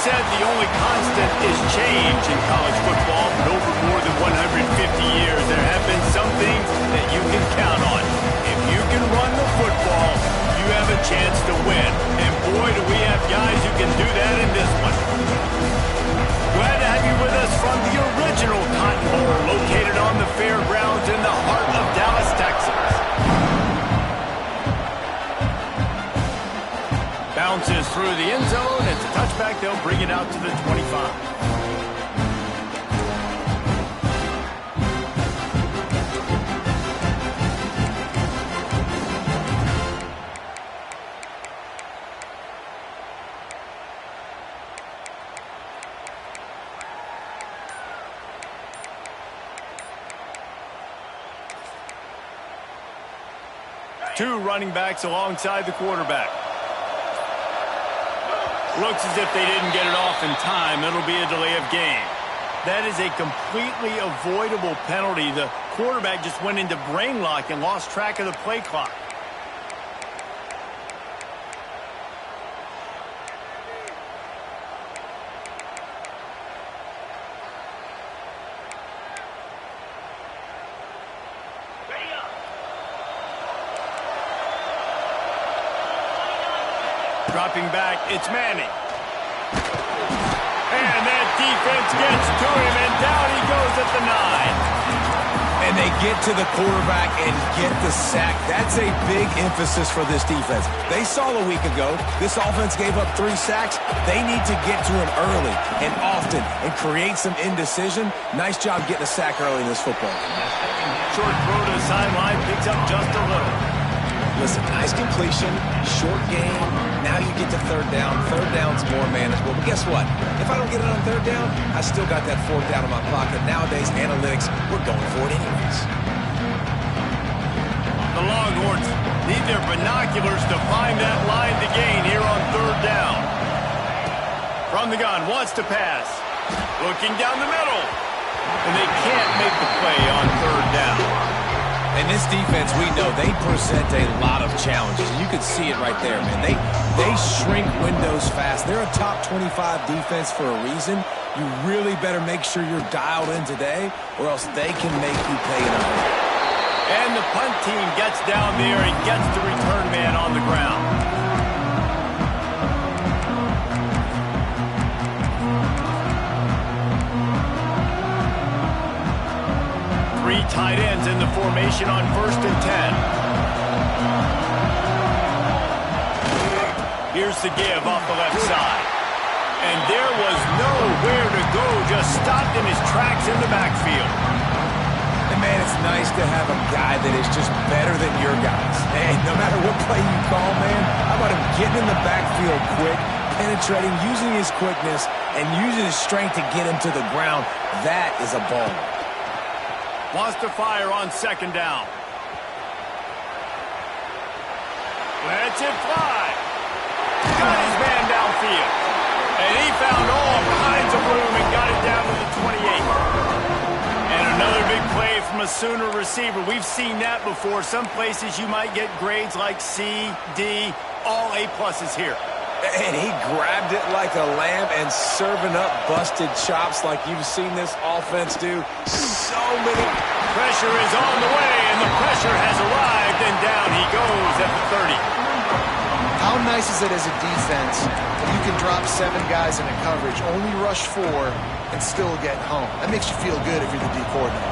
said the only constant is change in college football, but over more than 150 years, there have been some things that you can count on. If you can run the football, you have a chance to win. And boy, do we have guys who can do that in this one. Glad to have you with us from the original Cotton Bowl, located on the fairgrounds in the heart of Dallas, Texas. Bounces through the end zone. It's a touchback. They'll bring it out to the 25. Two running backs alongside the quarterback. Looks as if they didn't get it off in time. It'll be a delay of game. That is a completely avoidable penalty. The quarterback just went into brain lock and lost track of the play clock. Dropping back, it's Manning. And that defense gets to him, and down he goes at the 9. And they get to the quarterback and get the sack. That's a big emphasis for this defense. They saw a week ago, this offense gave up 3 sacks. They need to get to him early and often and create some indecision. Nice job getting a sack early in this football. Short throw to the sideline, picks up just a little. Listen, nice completion, short game. Now you get to third down. Third down's more manageable. But guess what? If I don't get it on third down, I still got that fourth down in my pocket. Nowadays, analytics, we're going for it anyways. The Longhorns need their binoculars to find that line to gain here on third down. From the gun, wants to pass. Looking down the middle. And they can't make the play on third down. And this defense, we know, they present a lot of challenges. You can see it right there, man. They shrink windows fast. They're a top 25 defense for a reason. You really better make sure you're dialed in today, or else they can make you pay it up. And the punt team gets down there and gets the return man on the ground. Three tight ends in the formation on 1st and 10. Here's the give off the left side. And there was nowhere to go, just stopped in his tracks in the backfield. And man, it's nice to have a guy that is just better than your guys. And no matter what play you call, man, how about him getting in the backfield quick, penetrating, using his quickness, and using his strength to get him to the ground. That is a ball. Wants to fire on 2nd down. Lets it fly. Got his man downfield. And he found all kinds of room and got it down to the 28. And another big play from a Sooner receiver. We've seen that before. Some places you might get grades like C, D, all A-pluses here. And he grabbed it like a lamb and serving up busted chops like you've seen this offense do so many. Pressure is on the way, and the pressure has arrived, and down he goes at the 30. How nice is it as a defense that you can drop 7 guys in a coverage, only rush 4, and still get home? That makes you feel good if you're the D coordinator.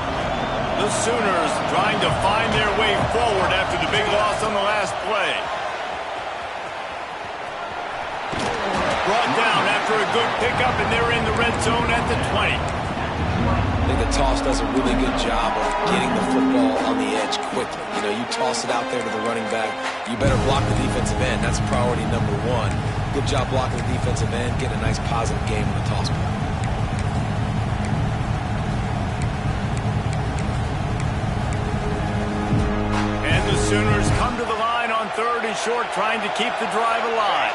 The Sooners trying to find their way forward after the big loss on the last play. Brought down after a good pickup, and they're in the red zone at the 20. I think the toss does a really good job of getting the football on the edge quickly. You know, you toss it out there to the running back. You better block the defensive end. That's priority number 1. Good job blocking the defensive end, getting a nice positive game in the toss ball. And the Sooners come to the line on 3rd and short, trying to keep the drive alive.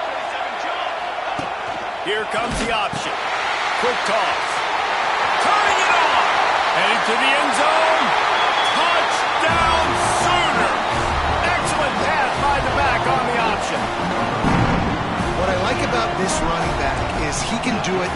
Here comes the option. Quick toss. Turning it on. Heading to the end zone. Touchdown Sooners. Excellent pass by the back on the option. What I like about this running back is he can do it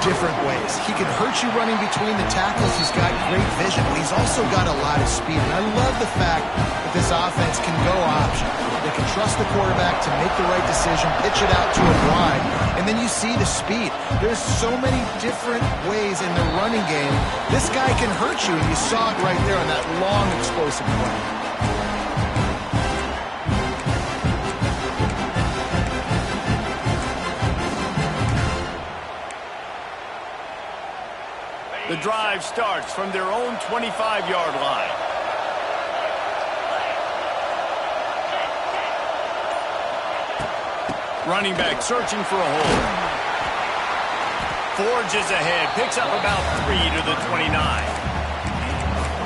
different ways. He can hurt you running between the tackles. He's got great vision, but he's also got a lot of speed. And I love the fact that this offense can go option. They can trust the quarterback to make the right decision, pitch it out to him wide, and then you see the speed. There's so many different ways in the running game. This guy can hurt you, and you saw it right there on that long, explosive play. The drive starts from their own 25-yard line. Running back searching for a hole. Forges ahead, picks up about 3 to the 29.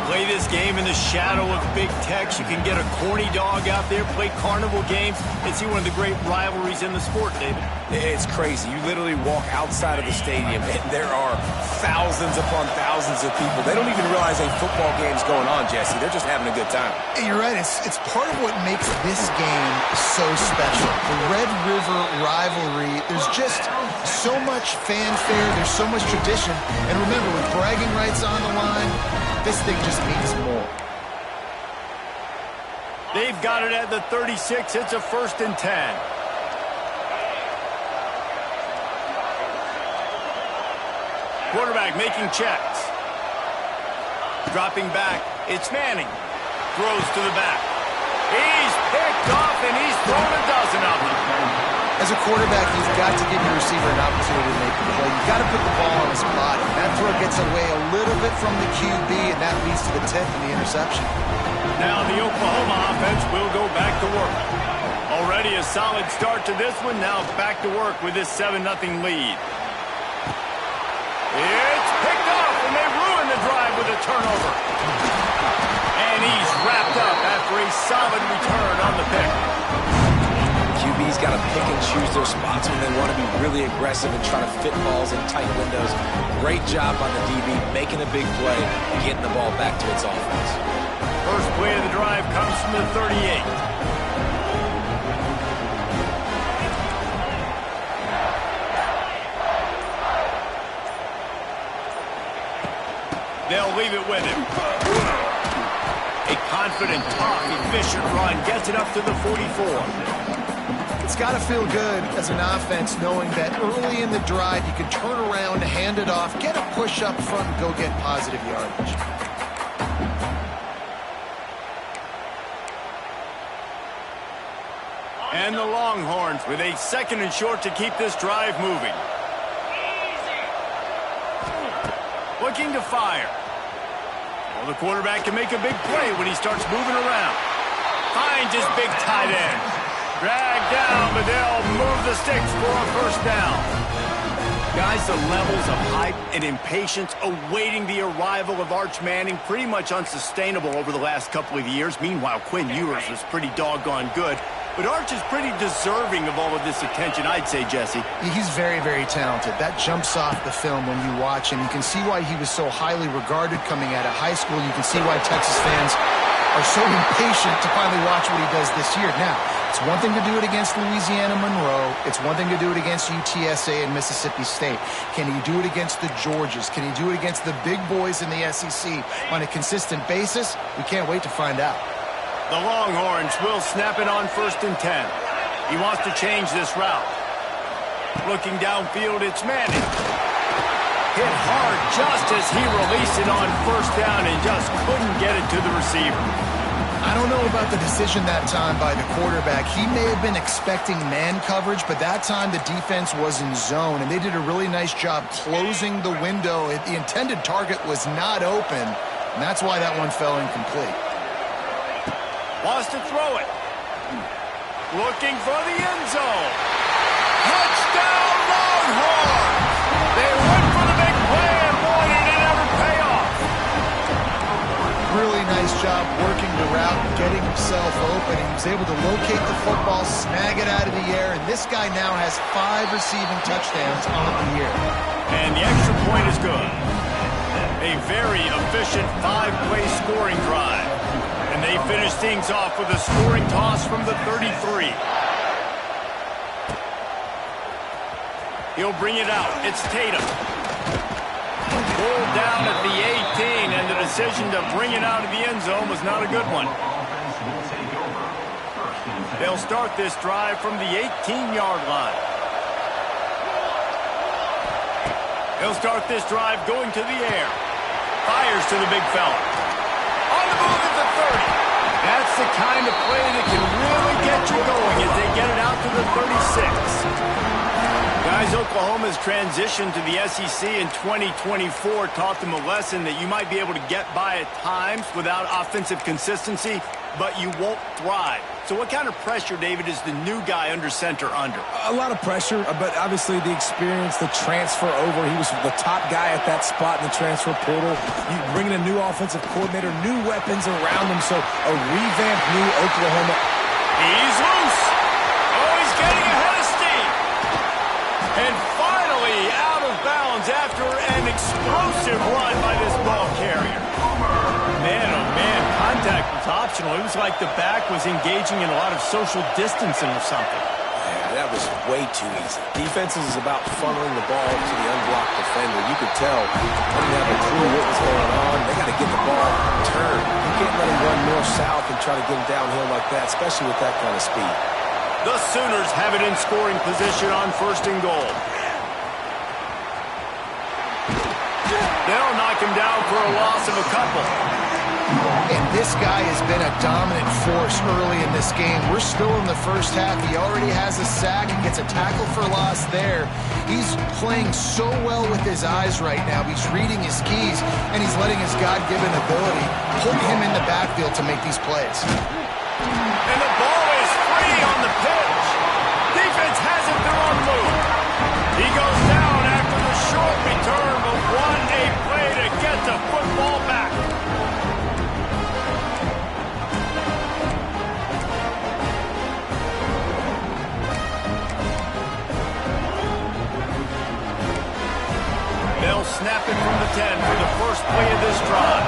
Play this game in the shadow of Big Tex. You can get a corny dog out there, play carnival games, and see one of the great rivalries in the sport, David. It's crazy. You literally walk outside of the stadium, and there are thousands upon thousands of people. They don't even realize a football game's going on, Jesse. They're just having a good time. Hey, you're right. It's part of what makes this game so special. The Red River rivalry, there's just so much fanfare. There's so much tradition. And remember, with bragging rights on the line, this thing just means more. They've got it at the 36. It's a 1st and 10. Quarterback making checks. Dropping back. It's Manning. Throws to the back. He's picked off, and he's thrown a dozen of them. As a quarterback, you've got to give your receiver an opportunity to make the play. You've got to put the ball on his body. That throw gets away a little bit from the QB, and that leads to the tip and the interception. Now the Oklahoma offense will go back to work. Already a solid start to this one. Now back to work with this 7-0 lead. It's picked off, and they ruin the drive with a turnover. And he's wrapped up after a solid return on the pick. QB's got to pick and choose their spots when they want to be really aggressive and try to fit balls in tight windows. Great job by the DB, making a big play, getting the ball back to its offense. First play of the drive comes from the 38. They'll leave it with him. A confident, tough, efficient run gets it up to the 44. It's got to feel good as an offense knowing that early in the drive you can turn around, hand it off, get a push up front, and go get positive yardage. And the Longhorns with a 2nd and short to keep this drive moving. Looking to fire. Well, the quarterback can make a big play when he starts moving around. Finds his big tight end. Dragged down, but they'll move the sticks for a 1st down. Guys, the levels of hype and impatience awaiting the arrival of Arch Manning pretty much unsustainable over the last couple of years. Meanwhile, Quinn Ewers was pretty doggone good. But Arch is pretty deserving of all of this attention, I'd say, Jesse. He's very, very talented. That jumps off the film when you watch him. You can see why he was so highly regarded coming out of high school. You can see why Texas fans are so impatient to finally watch what he does this year. Now, it's one thing to do it against Louisiana Monroe. It's one thing to do it against UTSA and Mississippi State. Can he do it against the Georgias? Can he do it against the big boys in the SEC on a consistent basis? We can't wait to find out. The Longhorns will snap it on 1st and 10. He wants to change this route. Looking downfield, it's Manning. Hit hard just as he released it on 1st down and just couldn't get it to the receiver. I don't know about the decision that time by the quarterback. He may have been expecting man coverage, but that time the defense was in zone, and they did a really nice job closing the window. The intended target was not open, and that's why that one fell incomplete. Wants to throw it. Looking for the end zone. Touchdown, Longhorns! They went for the big play, and boy, did it ever pay off. Really nice job working the route, getting himself open. He was able to locate the football, snag it out of the air, and this guy now has 5 receiving touchdowns on the year. And the extra point is good. A very efficient 5-play scoring drive. And they finish things off with a scoring toss from the 33. He'll bring it out. It's Tatum. Pulled down at the 18, and the decision to bring it out of the end zone was not a good one. They'll start this drive from the 18-yard line. He'll start this drive going to the air. Fires to the big fella. On the move at the 30. That's the kind of play that can really get you going as they get it out to the 36. Guys, Oklahoma's transition to the SEC in 2024 taught them a lesson that you might be able to get by at times without offensive consistency, but you won't thrive. So what kind of pressure, David, is the new guy under center under? A lot of pressure, but obviously the experience, the transfer over. He was the top guy at that spot in the transfer portal. You bring in a new offensive coordinator, new weapons around him, so a revamped new Oklahoma. He's loose. Oh, he's getting ahead of steam. And finally out of bounds after an explosive run by this ball carrier. Man, oh man, contact was optional. It was like the back was engaging in a lot of social distancing or something. Yeah, that was way too easy. Defenses is about funneling the ball to the unblocked defender. You could tell they didn't have a clue what was going on. They got to get the ball turned. You can't let him run north-south and try to get him downhill like that, especially with that kind of speed. The Sooners have it in scoring position on 1st and goal. They'll knock him down for a loss of a couple. And this guy has been a dominant force early in this game. We're still in the first half. He already has a sack and gets a tackle for loss there. He's playing so well with his eyes right now. He's reading his keys, and he's letting his God-given ability put him in the backfield to make these plays. And the ball is free on the pitch. Defense has it, they're on the move. He goes down after the short return, but what a play to get the football back. They'll snap it from the 10 for the first play of this drive.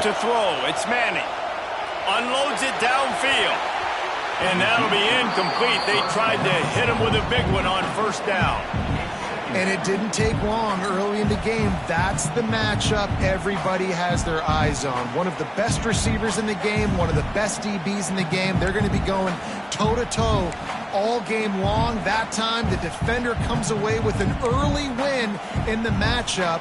To throw, it's Manning. Unloads it downfield. And that'll be incomplete. They tried to hit him with a big one on 1st down. And it didn't take long early in the game. That's the matchup everybody has their eyes on. One of the best receivers in the game, one of the best DBs in the game. They're going to be going toe-to-toe all game long. That time, the defender comes away with an early win in the matchup.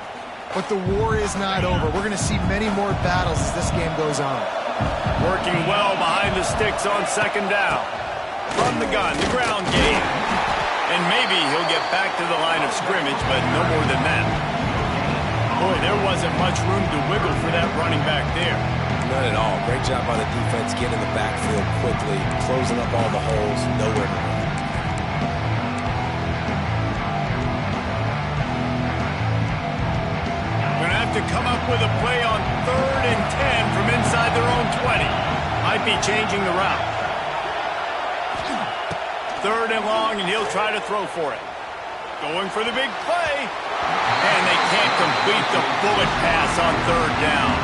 But the war is not over. We're going to see many more battles as this game goes on. Working well behind the sticks on 2nd down. From the gun, the ground game. And maybe he'll get back to the line of scrimmage, but no more than that. Boy, there wasn't much room to wiggle for that running back there. Not at all. Great job by the defense getting in the backfield quickly, closing up all the holes, nowhere to run. Going to have to come up with a play on 3rd and 10 from inside their own 20. Might be changing the route. 3rd and long, and he'll try to throw for it. Going for the big play. And they can't complete the bullet pass on 3rd down.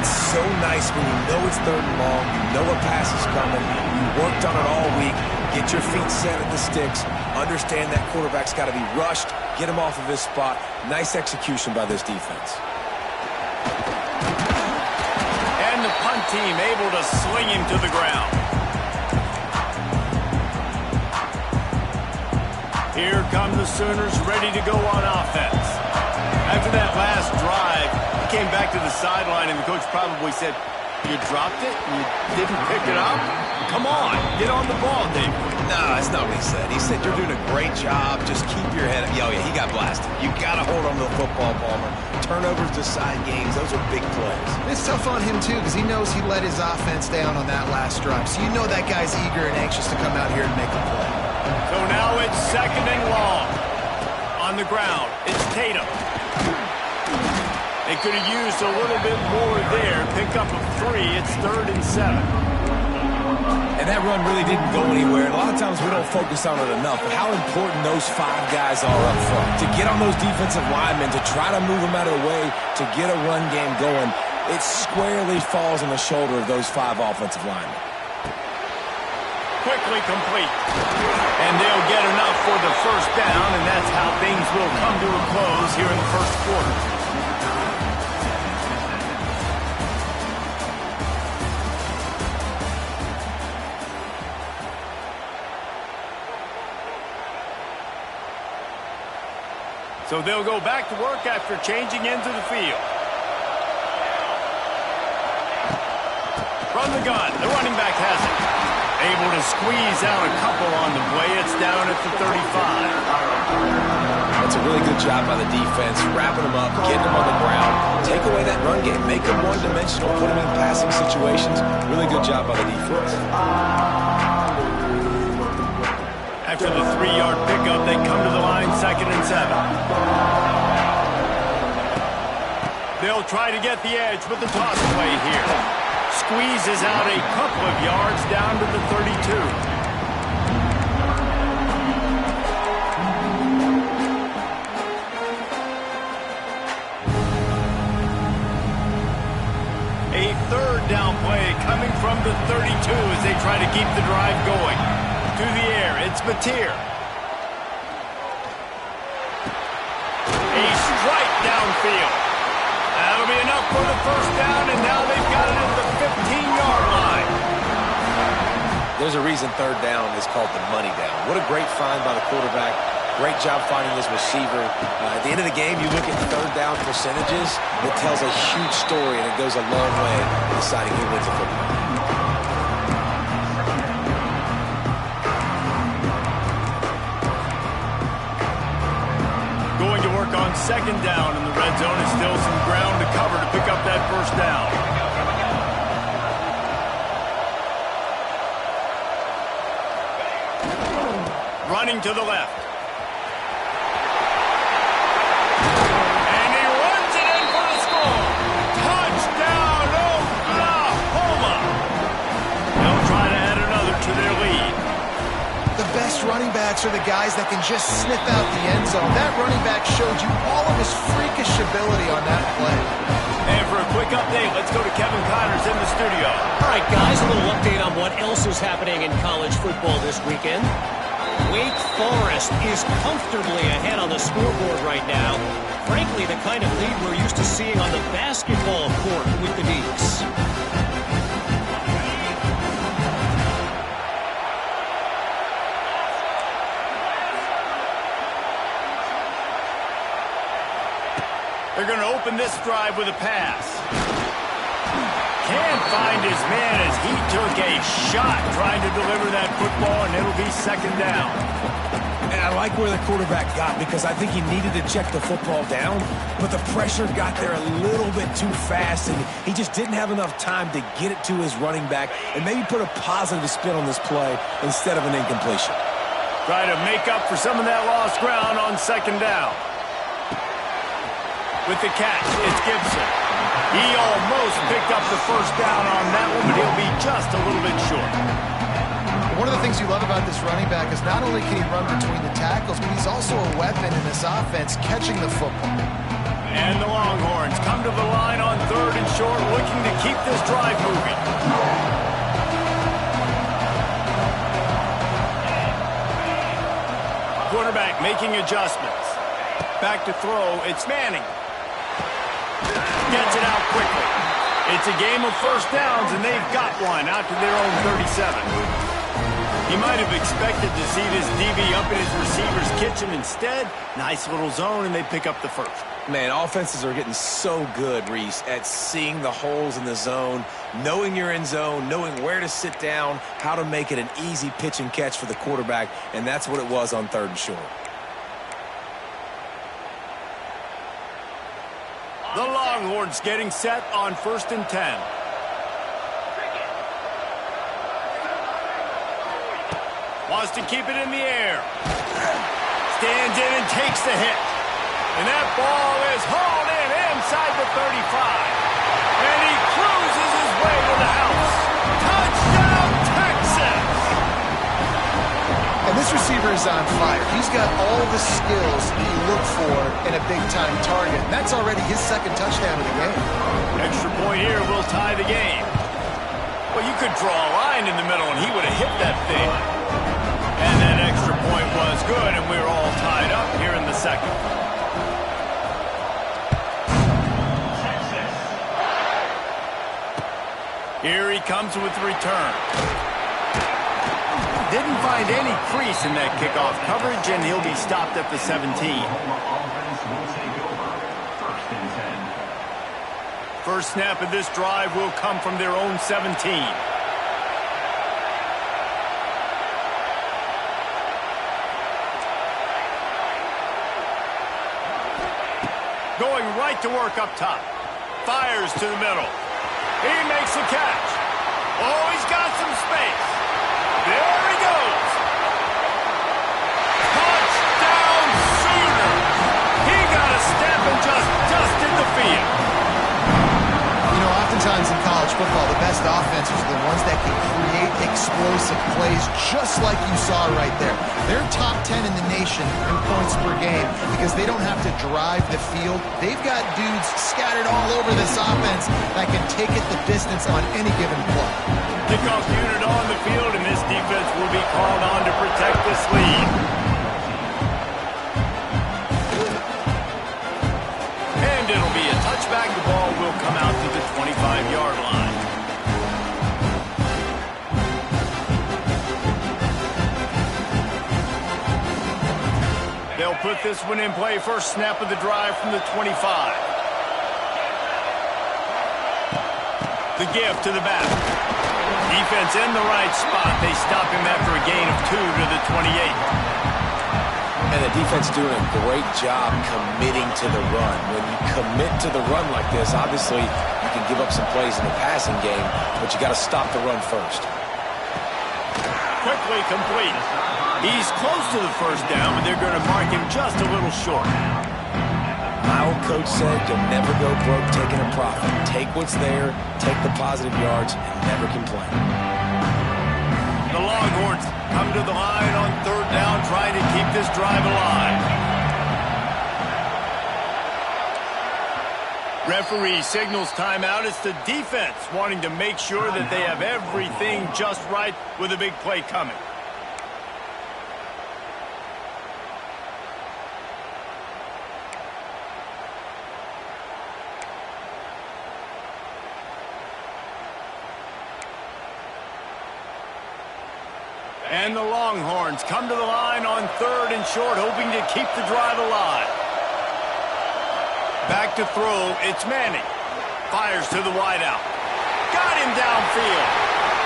It's so nice when you know it's 3rd and long, you know a pass is coming, you worked on it all week, get your feet set at the sticks, understand that quarterback's got to be rushed, get him off of his spot. Nice execution by this defense. And the punt team able to sling him to the ground. Here come the Sooners ready to go on offense. After that last drive, he came back to the sideline, and the coach probably said, "You dropped it? You didn't pick it up? Come on, get on the ball, David." No, that's not what he said. He said, "You're doing a great job. Just keep your head up." Oh, yeah, he got blasted. You got to hold on to the football, Palmer. Turnovers decide games. Those are big plays. It's tough on him, too, because he knows he let his offense down on that last drive. So you know that guy's eager and anxious to come out here and make a play. So now it's 2nd and long. On the ground, it's Tatum. They could have used a little bit more there. Pick up of 3. It's 3rd and 7. And that run really didn't go anywhere. And a lot of times we don't focus on it enough, but how important those 5 guys are up front. To get on those defensive linemen, to try to move them out of the way, to get a run game going, it squarely falls on the shoulder of those 5 offensive linemen. quickly complete. And they'll get enough for the first down, and that's how things will come to a close here in the first quarter. So they'll go back to work after changing into the field. From the gun, the running back has it. Able to squeeze out a couple on the play. It's down at the 35. That's a really good job by the defense, wrapping them up, getting them on the ground. Take away that run game. Make them one-dimensional, put them in passing situations. Really good job by the defense. After the 3-yard pickup, they come to the line, 2nd and 7. They'll try to get the edge with the toss play here. Squeezes out a couple of yards down to the 32. A 3rd down play coming from the 32 as they try to keep the drive going. To the air, it's Mateer. A strike downfield. That'll be enough for the first down, and now they've got it at the 15-yard line. There's a reason 3rd down is called the money down. What a great find by the quarterback. Great job finding his receiver. At the end of the game, you look at 3rd down percentages, it tells a huge story, and it goes a long way in deciding who wins a football game. On 2nd down in the red zone, is still some ground to cover to pick up that first down. Running to the left. And he runs it in for the score. Touchdown, Oklahoma. They'll try to add another to their lead. The best running backs are the guys that can just sniff out the end zone. That running back showed you all of his freakish ability on that play. And for a quick update, let's go to Kevin Connors in the studio. All right, guys, a little update on what else is happening in college football this weekend. Wake Forest is comfortably ahead on the scoreboard right now. Frankly, the kind of lead we're used to seeing on the basketball court with the Deacs. They're going to open this drive with a pass. Can't find his man as he took a shot trying to deliver that football, and it'll be 2nd down. And I like where the quarterback got because I think he needed to check the football down, but the pressure got there a little bit too fast, and he just didn't have enough time to get it to his running back and maybe put a positive spin on this play instead of an incompletion. Try to make up for some of that lost ground on 2nd down. With the catch, it's Gibson. He almost picked up the first down on that one, but he'll be just a little bit short. One of the things you love about this running back is not only can he run between the tackles, but he's also a weapon in this offense catching the football. And the Longhorns come to the line on 3rd and short, looking to keep this drive moving. Quarterback making adjustments. Back to throw, it's Manning. Gets it out quickly. It's a game of first downs, and they've got one out to their own 37. He might have expected to see this DB up in his receiver's kitchen. Instead, nice little zone, and they pick up the first. Man, offenses are getting so good, Reese, at seeing the holes in the zone, knowing you're in zone, knowing where to sit down, how to make it an easy pitch and catch for the quarterback, and that's what it was on 3rd and short. The Longhorns getting set on 1st and 10. Wants to keep it in the air. Stands in and takes the hit. And that ball is hauled in inside the 35. And he cruises his way to the house. Touchdown, Texas! And this receiver is on fire. He's got all the skills you look for in a big-time target. That's already his 2nd touchdown of the game. Extra point here will tie the game. Well, you could could draw a line in the middle, and he would have hit that thing. And that extra point was good, and we're all tied up here in the second. Here he comes with the return. Didn't find any crease in that kickoff coverage, and he'll be stopped at the 17. First snap of this drive will come from their own 17. Going right to work up top. Fires to the middle. He makes a catch. Oh, he's got some space. There he goes. Touchdown Sooner. He got a step and just dusted the field. You know, oftentimes in college football, the best offenses are the ones that can create explosive plays just like you saw right there. They're top 10 in the nation in points per game because they don't have to drive the field. They've got dudes scattered all over this offense that can take it the distance on any given play. Kickoff unit on the field, and this defense will be called on to protect this lead. And it'll be a touchback. The ball will come out to the 25-yard line. They'll put this one in play. First snap of the drive from the 25. The give to the back. Defense in the right spot. They stop him after a gain of 2 to the 28. And the defense doing a great job committing to the run. When you commit to the run like this, obviously you can give up some plays in the passing game, but you got to stop the run first. Quickly complete. He's close to the first down, but they're going to mark him just a little short. My old coach said you'll never go broke taking a profit. Take what's there, take the positive yards, and never complain. The Longhorns come to the line on third down, trying to keep this drive alive. Referee signals timeout. It's the defense wanting to make sure that they have everything just right with a big play coming. And the Longhorns come to the line on third and short, hoping to keep the drive alive. Back to throw, it's Manning. Fires to the wideout. Got him downfield.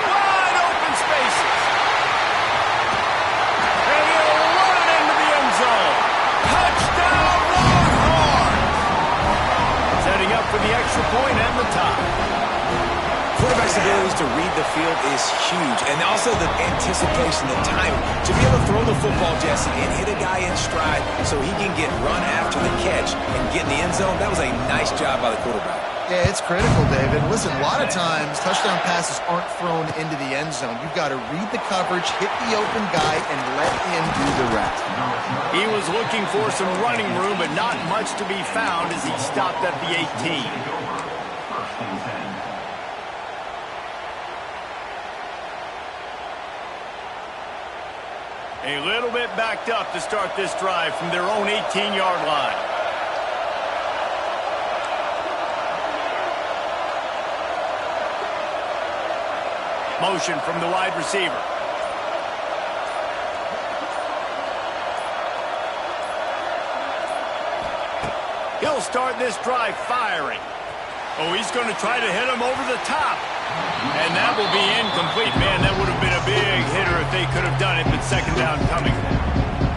Wide open spaces. And he'll run it into the end zone. Touchdown, Longhorns! Setting up for the extra point and the tie. Quarterback's abilities to read the field is huge, and also the anticipation, the timing. To be able to throw the football, Jesse, and hit a guy in stride so he can get run after the catch and get in the end zone, that was a nice job by the quarterback. Yeah, it's critical, David. Listen, a lot of times touchdown passes aren't thrown into the end zone. You've got to read the coverage, hit the open guy, and let him do the rest. He was looking for some running room, but not much to be found as he stopped at the 18. A little bit backed up to start this drive from their own 18-yard line. Motion from the wide receiver. He'll start this drive firing. Oh, he's going to try to hit him over the top. And that will be incomplete. Man, that would have been a big hitter if they could have done it, but second down coming.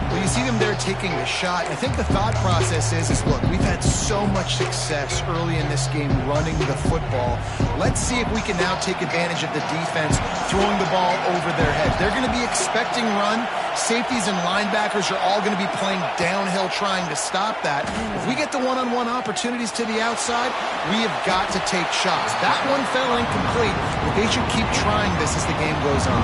Well, you see them there taking the shot. I think the thought process is look, we've had so much success early in this game running the football. Let's see if we can now take advantage of the defense throwing the ball over their head. They're going to be expecting run. Safeties and linebackers are all going to be playing downhill trying to stop that. If we get the one-on-one opportunities to the outside, we have got to take shots. That one fell incomplete, but they should keep trying this as the game goes on.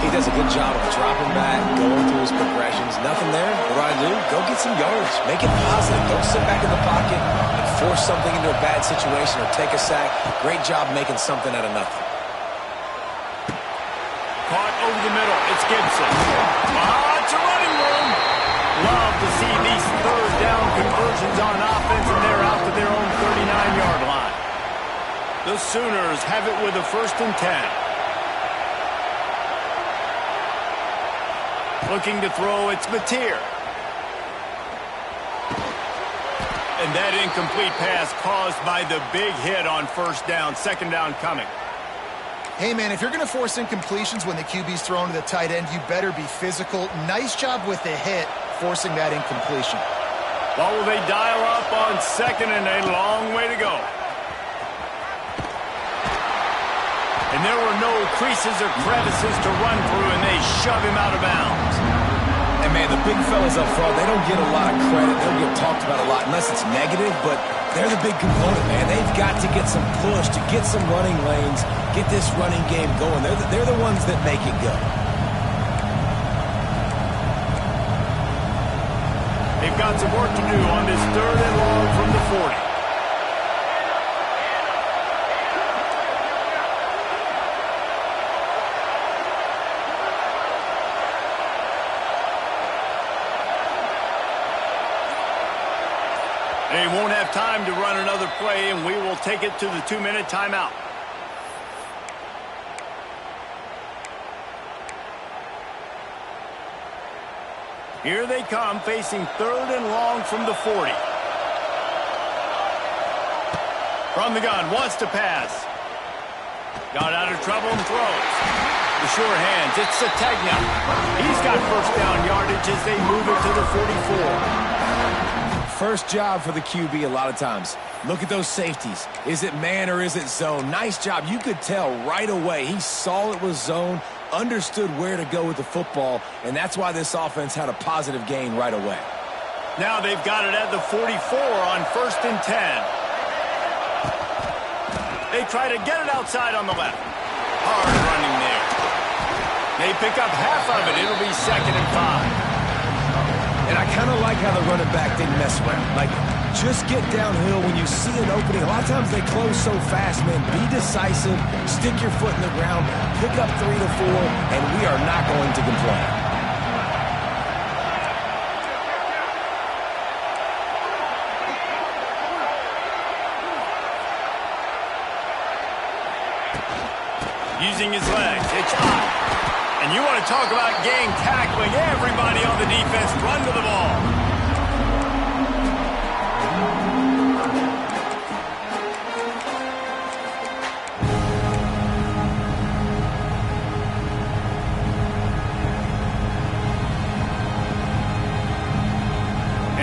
He does a good job of dropping back, going through his progressions. Nothing there. What do? Go get some yards. Make it positive. Don't sit back in the pocket and force something into a bad situation or take a sack. Great job making something out of nothing. over the middle. It's Gibson. It's a running room. Love to see these third down conversions on offense, and they're out to their own 39-yard line. The Sooners have it with a 1st and 10. Looking to throw, it's Mateer. And that incomplete pass caused by the big hit on 1st down. 2nd down coming. Hey, man, if you're going to force incompletions when the QB's thrown to the tight end, you better be physical. Nice job with the hit, forcing that incompletion. Well, will they dial up on 2nd and a long way to go? And there were no creases or crevices to run through, and they shove him out of bounds. And, man, the big fellas up front, they don't get a lot of credit. They don't get talked about a lot unless it's negative, but they're the big component, man. They've got to get some push, to get some running lanes, get this running game going. They're the ones that make it go. They've got some work to do on this 3rd and long from the 40. They won't have time to run another play, and we will take it to the 2-minute timeout. Here they come, facing 3rd and long from the 40. From the gun, wants to pass. Got out of trouble and throws. The sure hands, it's Sategna. He's got 1st down yardage as they move it to the 44. First job for the QB a lot of times. Look at those safeties. Is it man or is it zone? Nice job. You could tell right away. He saw it was zone, understood where to go with the football, and that's why this offense had a positive gain right away. Now they've got it at the 44 on 1st and 10. They try to get it outside on the left. Hard running there. They pick up half of it. It'll be 2nd and 5. And I kind of like how the running back didn't mess around. Like, just get downhill when you see an opening. A lot of times they close so fast, man. Be decisive, stick your foot in the ground, pick up 3 to 4, and we are not going to complain. Using his legs, it's hot. And you want to talk about gang tackling. Everybody on the defense run to the ball.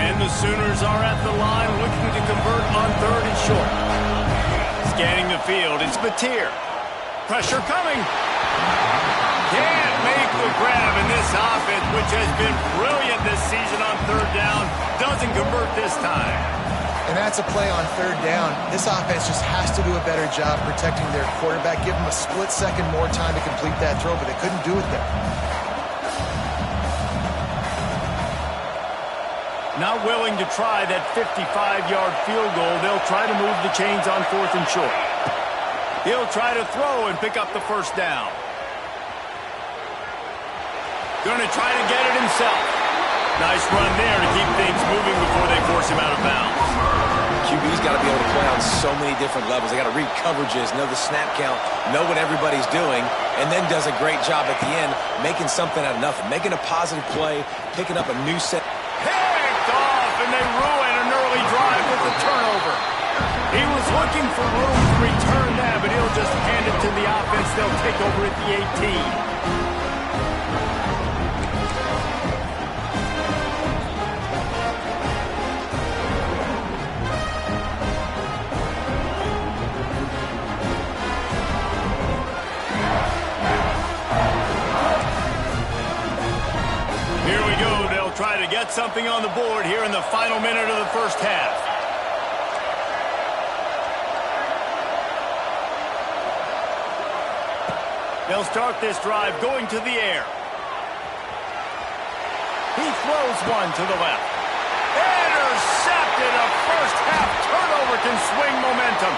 And the Sooners are at the line looking to convert on 3rd and short. Scanning the field, it's Mateer. Pressure coming. Can't make the grab, and this offense, which has been brilliant this season on 3rd down, doesn't convert this time. And that's a play on 3rd down. This offense just has to do a better job protecting their quarterback. Give them a split second more time to complete that throw, but they couldn't do it there. Not willing to try that 55-yard field goal. They'll try to move the chains on 4th and short. He'll try to throw and pick up the 1st down. Going to try to get it himself. Nice run there to keep things moving before they force him out of bounds. QB's got to be able to play on so many different levels. They got to read coverages, know the snap count, know what everybody's doing, and then does a great job at the end making something out of nothing, making a positive play, picking up a new set. Picked off, and they ruin an early drive with the turnover. He was looking for room to return that, but he'll just hand it to the offense. They'll take over at the 18. Here we go. They'll try to get something on the board here in the final minute of the 1st half. They'll start this drive going to the air. He throws one to the left. Intercepted. A 1st half turnover can swing momentum.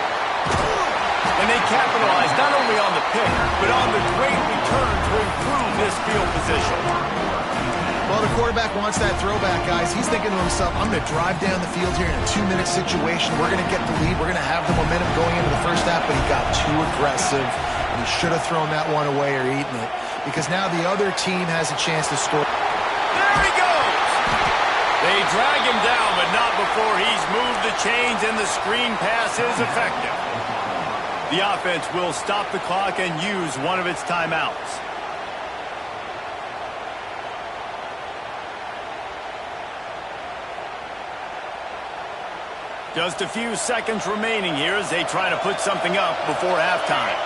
And they capitalized not only on the pick, but on the great return to improve this field position. Well, the quarterback wants that throwback, guys. He's thinking to himself, I'm going to drive down the field here in a 2-minute situation. We're going to get the lead. We're going to have the momentum going into the first half, but he got too aggressive, and he should have thrown that one away or eaten it, because now the other team has a chance to score. There he goes! They drag him down, but not before he's moved the chains, and the screen pass is effective. The offense will stop the clock and use one of its timeouts. Just a few seconds remaining here as they try to put something up before halftime.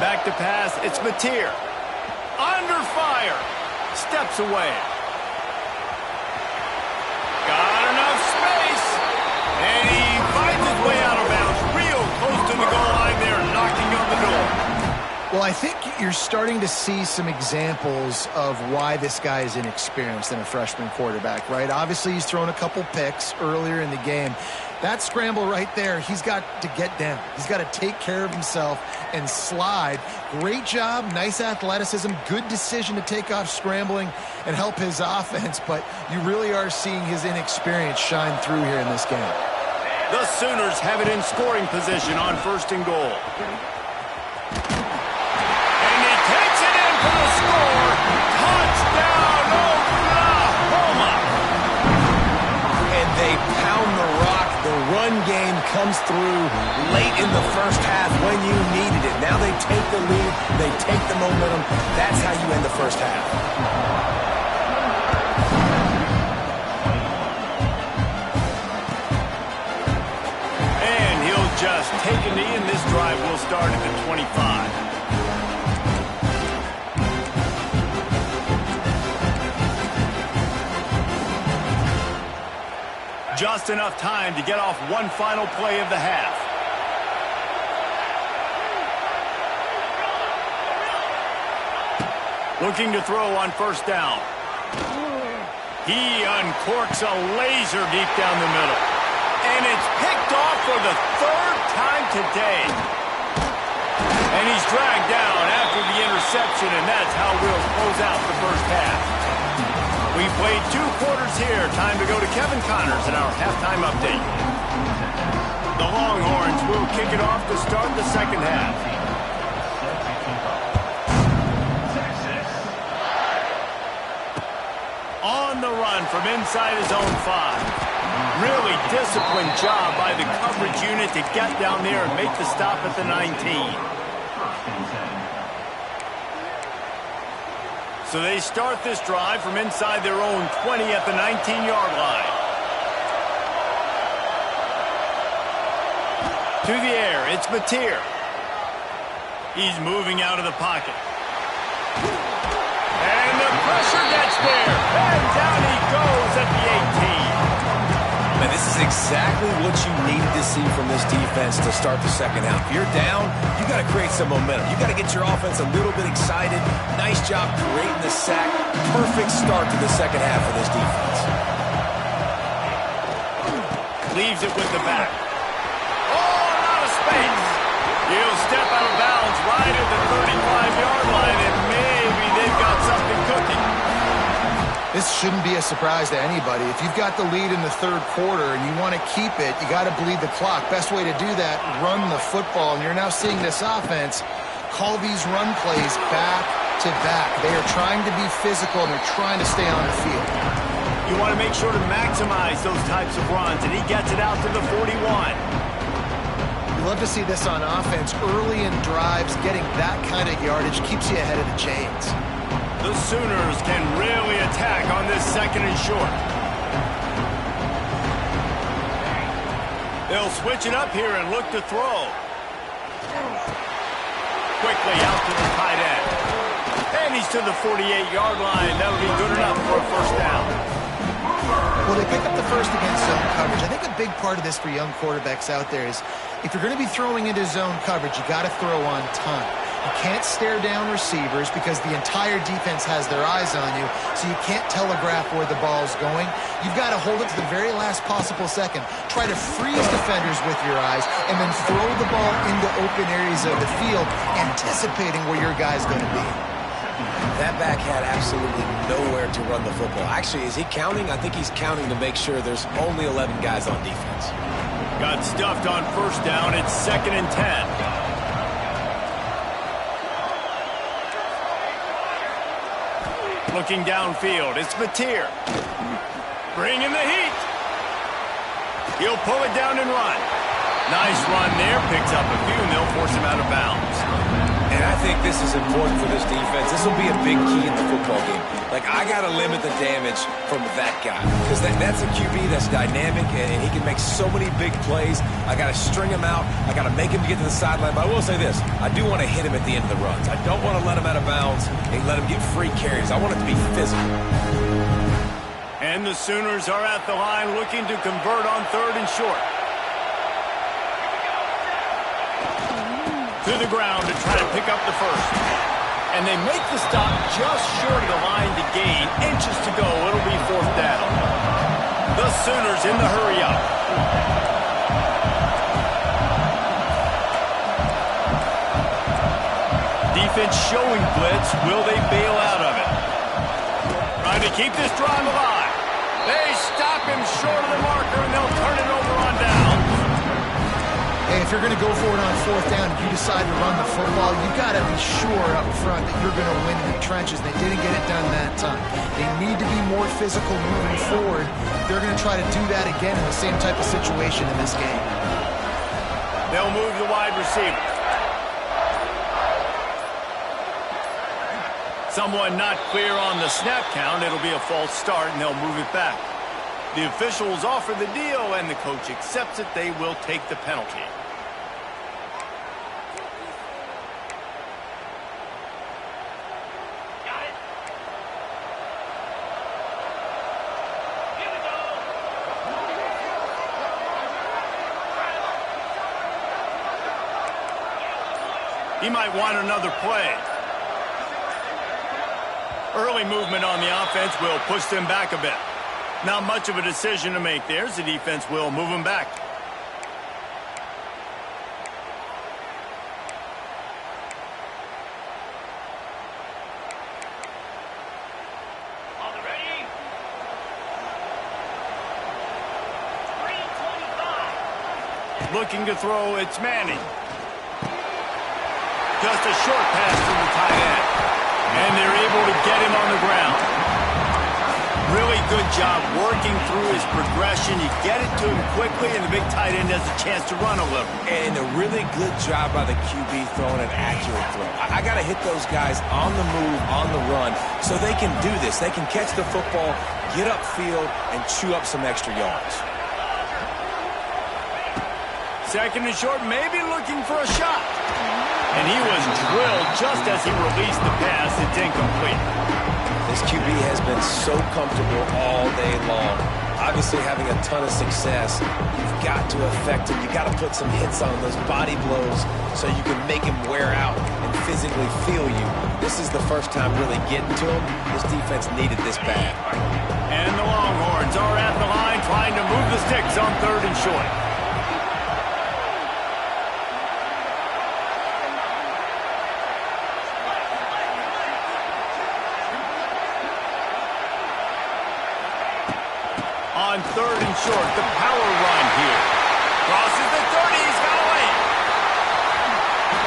Back to pass, it's Mateer. Under fire. Steps away. Got enough space. And he finds his way out of bounds. Real close to the goal line there, knocking on the door. Well, I think you're starting to see some examples of why this guy is inexperienced in a freshman quarterback, right? Obviously, he's thrown a couple picks earlier in the game. That scramble right there, he's got to get down. He's got to take care of himself and slide. Great job, nice athleticism, good decision to take off scrambling and help his offense, but you really are seeing his inexperience shine through here in this game. The Sooners have it in scoring position on 1st and goal. For the score, touchdown, Oklahoma! And they pound the rock. The run game comes through late in the first half when you needed it. Now they take the lead, they take the momentum. That's how you end the first half. And he'll just take a knee, and this drive will start at the 25. Just enough time to get off one final play of the half. Looking to throw on 1st down. He uncorks a laser deep down the middle. And it's picked off for the 3rd time today. And he's dragged down after the interception, and that's how we'll close out the first half. We played 2 quarters here. Time to go to Kevin Connors in our halftime update. The Longhorns will kick it off to start the second half. On the run from inside his own 5. Really disciplined job by the coverage unit to get down there and make the stop at the 19. So they start this drive from inside their own 20 at the 19-yard line. To the air, it's Mateer. He's moving out of the pocket. And the pressure gets there. And down he goes at the 18. Man, this is exactly what you needed to see from this defense to start the second half. If you're down, you got to create some momentum. You got to get your offense a little bit excited. Nice job creating the sack. Perfect start to the second half for this defense. Leaves it with the back. Oh, out of space. He'll step out of bounds right at the 35-yard line, and maybe they've got something cooking. This shouldn't be a surprise to anybody. If you've got the lead in the 3rd quarter and you want to keep it, you got to bleed the clock. Best way to do that, run the football. And you're now seeing this offense call these run plays back to back. They are trying to be physical, and they're trying to stay on the field. You want to make sure to maximize those types of runs, and he gets it out to the 41. You love to see this on offense. Early in drives, getting that kind of yardage keeps you ahead of the chains. The Sooners can really attack on this 2nd and short. They'll switch it up here and look to throw. Quickly out to the tight end. And he's to the 48-yard line. That'll be good enough for a 1st down. Well, they pick up the first against zone coverage. I think a big part of this for young quarterbacks out there is if you're going to be throwing into zone coverage, you got to throw on time. You can't stare down receivers because the entire defense has their eyes on you, so you can't telegraph where the ball's going. You've got to hold it to the very last possible second. Try to freeze defenders with your eyes and then throw the ball into open areas of the field, anticipating where your guy's going to be. That back had absolutely nowhere to run the football. Actually, is he counting? I think he's counting to make sure there's only 11 guys on defense. Got stuffed on first down. It's 2nd and 10. Looking downfield, it's Mateer. Bringing the heat. He'll pull it down and run. Nice run there. Picks up a few, and they'll force him out of bounds. And I think this is important for this defense. This will be a big key in the football game. Like, I got to limit the damage from that guy. Because that's a QB that's dynamic, and he can make so many big plays. I got to string him out. I got to make him get to the sideline. But I will say this. I do want to hit him at the end of the runs. I don't want to let him out of bounds and let him get free carries. I want it to be physical. And the Sooners are at the line looking to convert on 3rd and short. To the ground to try to pick up the first. And they make the stop just short of the line to gain. Inches to go. It'll be 4th down. The Sooners in the hurry up. Defense showing blitz. Will they bail out of it? Trying to keep this drive alive. They stop him short of the marker, and they'll turn it over on down. Hey, if you're going to go for it on 4th down, if you decide to run the football, you've got to be sure up front that you're going to win in the trenches. They didn't get it done that time. They need to be more physical moving forward. They're going to try to do that again in the same type of situation in this game. They'll move the wide receiver. Someone not clear on the snap count. It'll be a false start, and they'll move it back. The officials offer the deal, and the coach accepts it. They will take the penalty. He might want another play. Early movement on the offense will push them back a bit. Not much of a decision to make there, as the defense will move them back. Looking to throw, it's Manning. Just a short pass to the tight end. And they're able to get him on the ground. Really good job working through his progression. You get it to him quickly, and the big tight end has a chance to run a little. And a really good job by the QB throwing an accurate throw. I got to hit those guys on the move, on the run, so they can do this. They can catch the football, get upfield, and chew up some extra yards. 2nd and short, maybe looking for a shot. And he was drilled just as he released the pass. It's incomplete. This QB has been so comfortable all day long. Obviously having a ton of success. You've got to affect him. You've got to put some hits on those body blows so you can make him wear out and physically feel you. This is the first time really getting to him. This defense needed this bad. And the Longhorns are at the line trying to move the sticks on 3rd and short. On 3rd and short, the power run here. Crosses the 30, he's got away.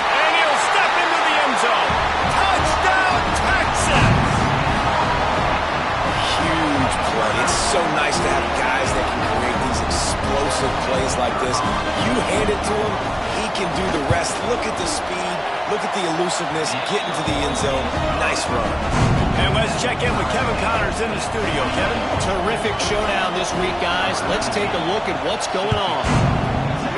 And he'll step into the end zone. Touchdown, Texans! Huge play. It's so nice to have guys that can create these explosive plays like this. You hand it to him, he can do the rest. Look at the speed. Look at the elusiveness. Get into the end zone. Nice run. And let's check in with Kevin Connors in the studio. Kevin? Terrific showdown this week, guys. Let's take a look at what's going on.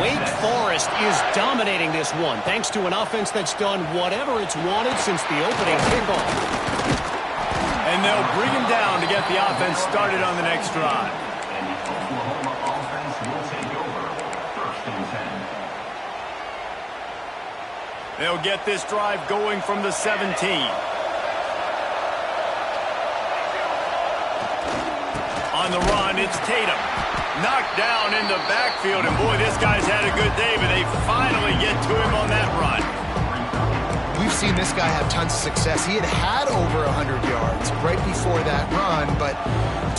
Wake Forest is dominating this one, thanks to an offense that's done whatever it's wanted since the opening kickoff. And they'll bring him down to get the offense started on the next drive. They'll get this drive going from the 17. On the run, it's Tatum. Knocked down in the backfield, and boy, this guy's had a good day, but they finally get to him on that run. We've seen this guy have tons of success. He had over 100 yards right before that run, but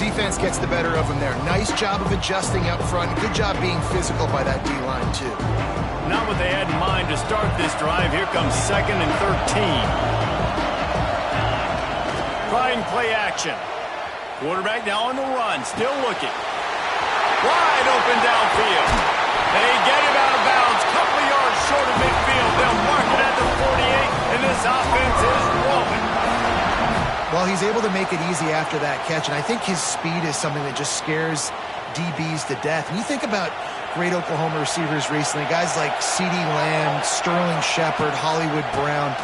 defense gets the better of him there. Nice job of adjusting up front. Good job being physical by that D-line, too. Not what they had in mind to start this drive. Here comes 2nd and 13. Trying play action. Quarterback now on the run, still looking. Wide open downfield. They get him out of bounds, couple of yards short of midfield. They'll mark it at the 48, and this offense is rolling. Well, he's able to make it easy after that catch, and I think his speed is something that just scares DBs to death. When you think about great Oklahoma receivers recently, guys like C.D. Lamb, Sterling Shepard, Hollywood Brown,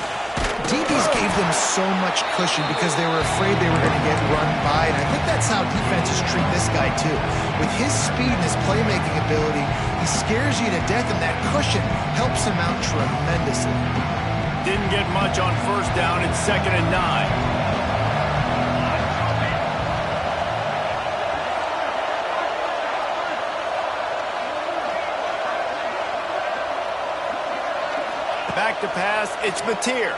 DBs gave them so much cushion because they were afraid they were going to get run by, and I think that's how defenses treat this guy too. With his speed and his playmaking ability, he scares you to death, and that cushion helps him out tremendously. Didn't get much on first down. It's 2nd and 9. Back to pass, it's Mateer.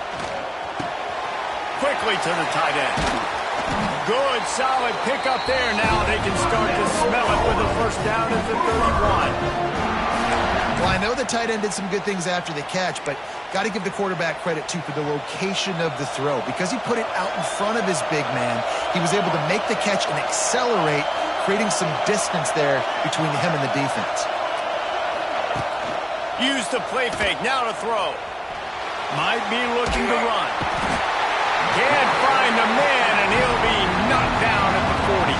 Quickly to the tight end. Good, solid pickup there. Now they can start to smell it with the first down at the 31. Well, I know the tight end did some good things after the catch, but got to give the quarterback credit, too, for the location of the throw. Because he put it out in front of his big man, he was able to make the catch and accelerate, creating some distance there between him and the defense. Use the play fake, now to throw. Might be looking to run. Can't find the man, and he'll be knocked down at the 40.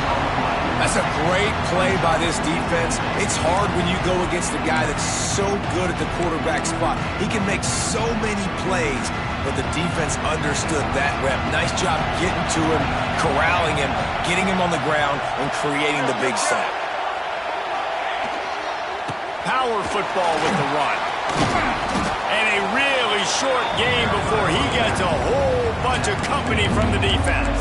That's a great play by this defense. It's hard when you go against a guy that's so good at the quarterback spot. He can make so many plays, but the defense understood that rep. Nice job getting to him, corralling him, getting him on the ground, and creating the big sack. Power football with the run. And a really short game before he gets a whole bunch of company from the defense.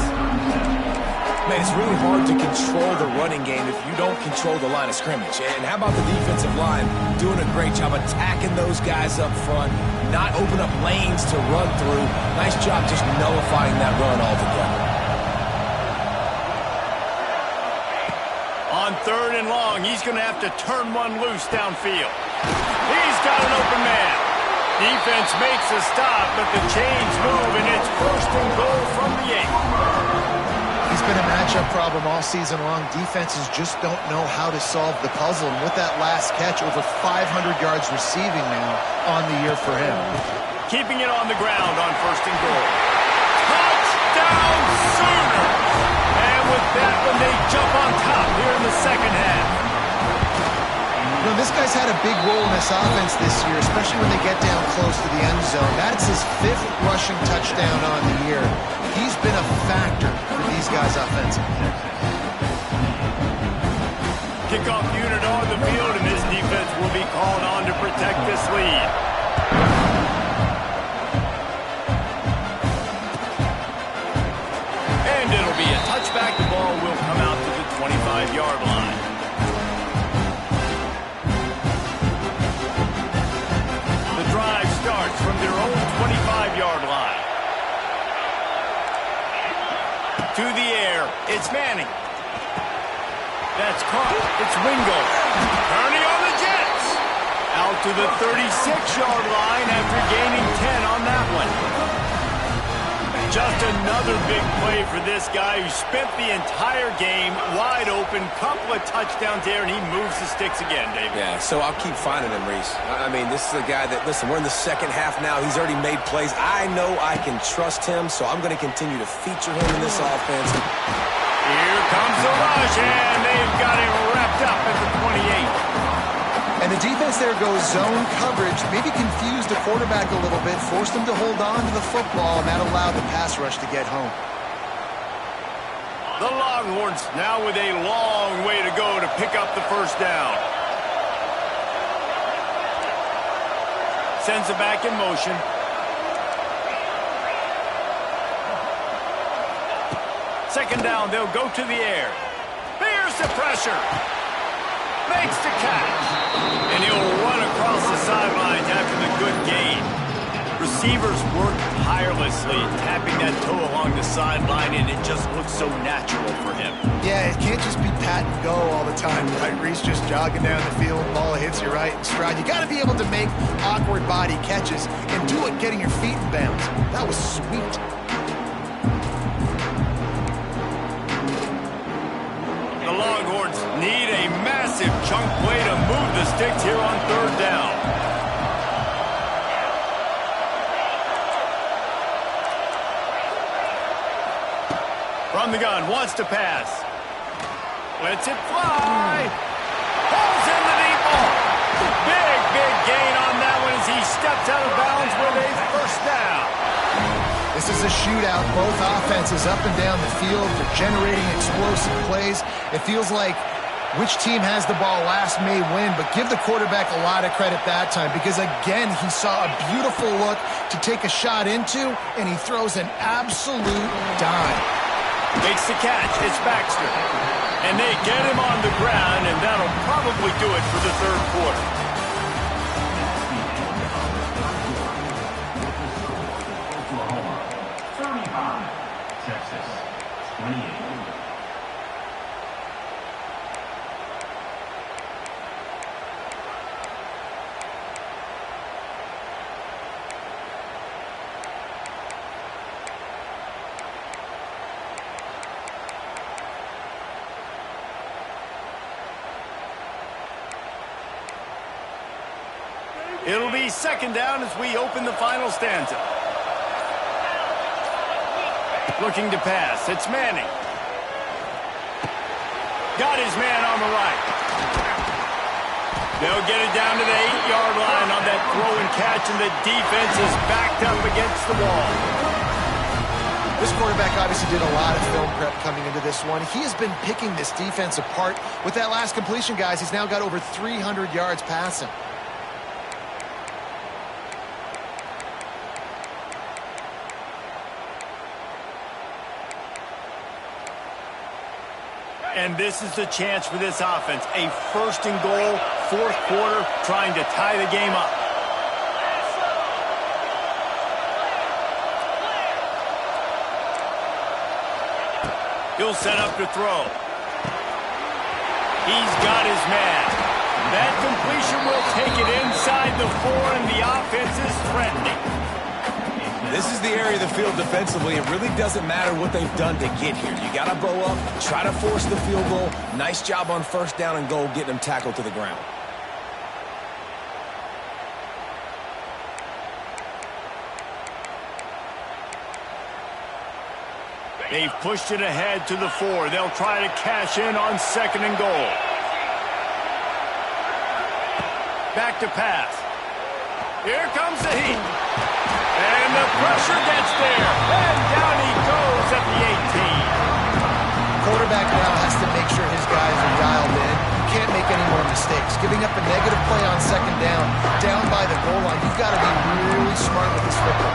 Man, it's really hard to control the running game if you don't control the line of scrimmage. And how about the defensive line doing a great job attacking those guys up front, not open up lanes to run through. Nice job just nullifying that run altogether. On 3rd and long, he's going to have to turn one loose downfield. He's got an open man. Defense makes a stop, but the chains move, and it's 1st and goal from the 8. He's been a matchup problem all season long. Defenses just don't know how to solve the puzzle, and with that last catch, over 500 yards receiving now on the year for him. Keeping it on the ground on 1st and goal. Touchdown Sooners! And with that one, they jump on top here in the second half. You know, this guy's had a big role in this offense this year, especially when they get down close to the end zone. That's his 5th rushing touchdown on the year. He's been a factor for these guys offensively. Kickoff unit on the field, and this defense will be called on to protect this lead. And it'll be a touchback. The ball will come out to the 25-yard line. The drive starts from their own 25-yard line. To the air, it's Manning. That's caught. It's Wingo. Turning on the Jets. Out to the 36-yard line after gaining 10 on that one. Just another big play for this guy who spent the entire game wide open. Couple of touchdowns there, and he moves the sticks again, David. Yeah, so I'll keep finding him, Reese. I mean, this is a guy that, listen, we're in the second half now. He's already made plays. I know I can trust him, so I'm going to continue to feature him in this offense. Here comes the rush, and they've got him wrapped up at the 28. And the defense there goes zone coverage, maybe confused the quarterback a little bit, forced him to hold on to the football, and that allowed the pass rush to get home. The Longhorns now with a long way to go to pick up the first down. Sends it back in motion. second down, they'll go to the air. Here's the pressure. Makes the catch. And he'll run across the sidelines after the good gain. Receivers work tirelessly, tapping that toe along the sideline, and it just looks so natural for him. Yeah, it can't just be pat and go all the time, right? Reese just jogging down the field, ball hits you right in stride. You got to be able to make awkward body catches and do it getting your feet in bounds. That was sweet. The Longhorns need a massive chunk play to move the sticks here on third down. From the gun, wants to pass. Lets it fly. Pulls in the deep ball. Big gain on that one as he steps out of bounds with a first down. This is a shootout. Both offenses up and down the field. They're generating explosive plays. It feels like which team has the ball last may win, but give the quarterback a lot of credit that time because, again, he saw a beautiful look to take a shot into, and he throws an absolute dime. Makes the catch. It's Baxter. And they get him on the ground, and that'll probably do it for the third quarter. Oklahoma, 35. Texas, 28. It'll be second down as we open the final stanza. Looking to pass. It's Manning. Got his man on the right. They'll get it down to the 8-yard line on that throw and catch, and the defense is backed up against the wall. This quarterback obviously did a lot of film prep coming into this one. He has been picking this defense apart. With that last completion, guys, he's now got over 300 yards passing. And this is the chance for this offense. A first and goal, fourth quarter, trying to tie the game up. He'll set up to throw. He's got his man. That completion will take it inside the 4, and the offense is threatening. This is the area of the field defensively. It really doesn't matter what they've done to get here. You got to bow up, try to force the field goal. Nice job on first down and goal, getting them tackled to the ground. They've pushed it ahead to the 4. They'll try to cash in on second and goal. Back to pass. Here comes the heat. And the pressure gets there. And down he goes at the 18. Quarterback now has to make sure his guys are dialed in. You can't make any more mistakes. Giving up a negative play on second down by the goal line, you've got to be really smart with this football.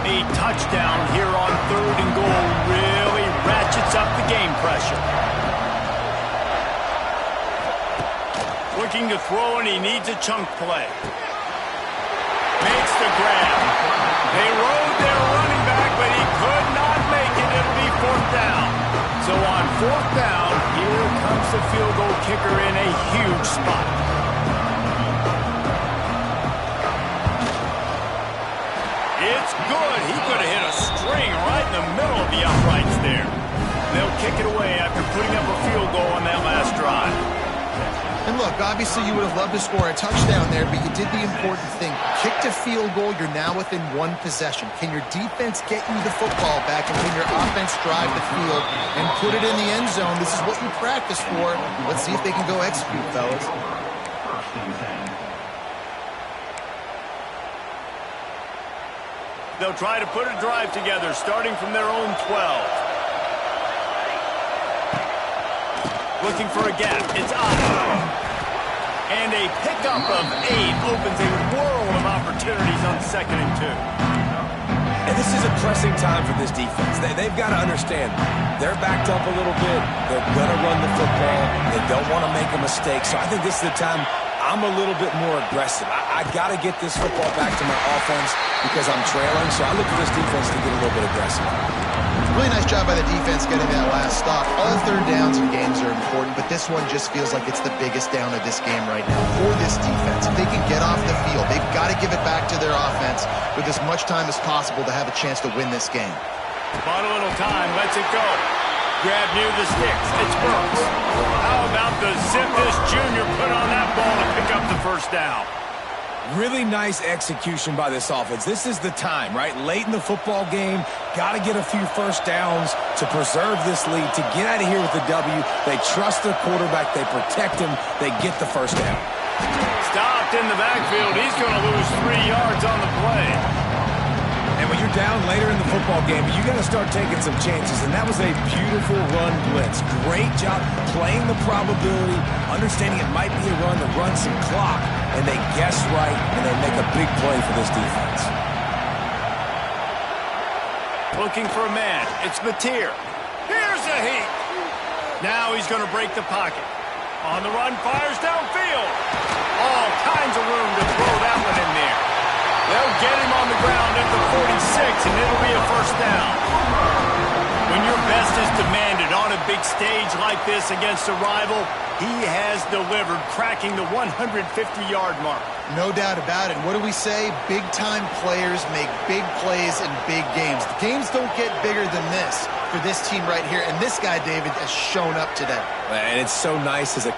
A touchdown here on third and goal really ratchets up the game pressure. Looking to throw, and he needs a chunk play. Makes the grab. They rode their running back, but he could not make it. It'll be fourth down. So on fourth down, here comes the field goal kicker in a huge spot. It's good. He could have hit a string right in the middle of the uprights there. They'll kick it away after putting up a field goal on that last drive. And look, obviously you would have loved to score a touchdown there, but you did the important thing. Kicked a field goal, you're now within one possession. Can your defense get you the football back, and can your offense drive the field and put it in the end zone? This is what you practice for. Let's see if they can go execute, fellas. They'll try to put a drive together, starting from their own 12. Looking for a gap. It's Ncaa. And a pickup of 8 opens a world of opportunities on second and 2. And this is a pressing time for this defense. They've got to understand they're backed up a little bit. They're going to run the football. They don't want to make a mistake. So I think this is the time I'm a little bit more aggressive. I got to get this football back to my offense because I'm trailing. So I look for this defense to get a little bit aggressive. Really nice job by the defense getting that last stop. All third downs in games are important, but this one just feels like it's the biggest down of this game right now for this defense. If they can get off the field, they've got to give it back to their offense with as much time as possible to have a chance to win this game. Bought a little time, lets it go. Grab near the sticks. It's Burks. How about the zip this junior put on that ball to pick up the first down? Really nice execution by this offense. This is the time, right? Late in the football game, got to get a few first downs to preserve this lead, to get out of here with the W. They trust their quarterback. They protect him. They get the first down. Stopped in the backfield. He's going to lose 3 yards on the play. And when you're down later in the football game, you got to start taking some chances. And that was a beautiful run blitz. Great job playing the probability, understanding it might be a run to run some clock. And they guess right, and they make a big play for this defense. Looking for a man. It's Mateer. Here's a heat. Now he's going to break the pocket. On the run, fires downfield. All kinds of room to throw that one in there. They'll get him on the ground at the 46, and it'll be a first down. When your best is demanded on a big stage like this against a rival, he has delivered, cracking the 150-yard mark. No doubt about it. What do we say? Big-time players make big plays in big games. The games don't get bigger than this for this team right here, and this guy, David, has shown up today. And it's so nice as a